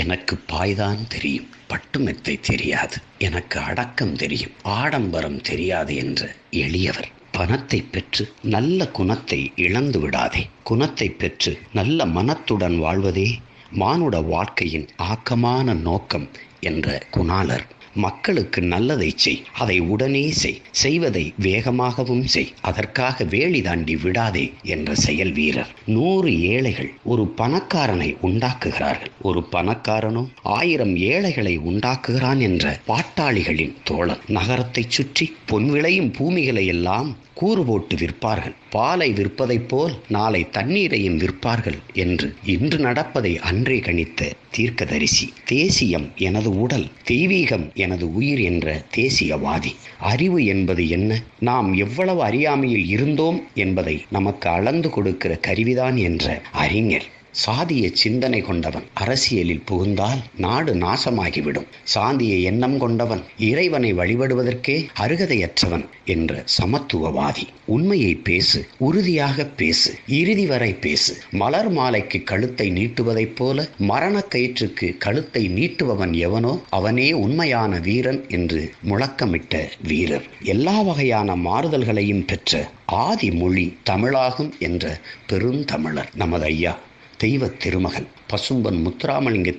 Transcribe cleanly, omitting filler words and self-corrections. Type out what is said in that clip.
எனக்கு பாய்தான் தெரியும், பட்டுமெத்தை தெரியாது. எனக்கு அடக்கம் தெரியும், ஆடம்பரம் தெரியாது என்ற எளியவர். பணத்தை பெற்று நல்ல குணத்தை இழந்து விடாதே. குணத்தை பெற்று நல்ல மனத்துடன் வாழ்வதே மானுட வாழ்க்கையின் ஆக்கமான நோக்கம் என்ற குணாளர். மக்களுக்கு நல்லதை செய், அதை உடனே செய், செய்வதை வேகமாகவும் செய், அதற்காக வேலி தாண்டி விடாதே என்ற செயல் வீரர். 100 ஏழைகள் ஒரு பணக்காரனை உண்டாக்குகிறார்கள், ஒரு பணக்காரனோ 1000 ஏழைகளை உண்டாக்குகிறான் என்ற பாட்டாளிகளின் தோழர். நகரத்தை சுற்றி பொன் விளையும் பூமிகளை எல்லாம் கூறு போட்டு விற்பார்கள். பாலை விற்பதைப் போல் நாளை தண்ணீரையும் விற்பார்கள் என்று இன்று நடப்பதை அன்றே கணித்த தீர்க்கதரிசி. தேசியம் எனது உடல், தெய்வீகம் எனது உயிர் என்ற தேசியவாதி. அறிவு என்பது என்ன, நாம் எவ்வளவு அறியாமையில் இருந்தோம் என்பதை நமக்கு அளந்து கொடுக்கிற கருவிதான் என்ற அறிஞர். சாதிய சிந்தனை கொண்டவன் அரசியலில் புகுந்தால் நாடு நாசமாகிவிடும். சாதிய எண்ணம் கொண்டவன் இறைவனை வழிபடுவதற்கே அருகதையற்றவன் என்ற சமத்துவவாதி. உண்மையை பேசு, உறுதியாக பேசு, இறுதி வரை பேசு. மலர் மாலைக்கு கழுத்தை நீட்டுவதைப் போல மரணக்கயிற்றுக்கு கழுத்தை நீட்டுபவன் எவனோ அவனே உண்மையான வீரன் என்று முழக்கமிட்ட வீரர். எல்லா வகையான மாறுதல்களையும் பெற்ற ஆதி மொழி தமிழாகும் என்ற பெருந்தமிழர் நமது ஐயா தெய்வ திருமகன் பசும்பன் முத்துராமலிங்க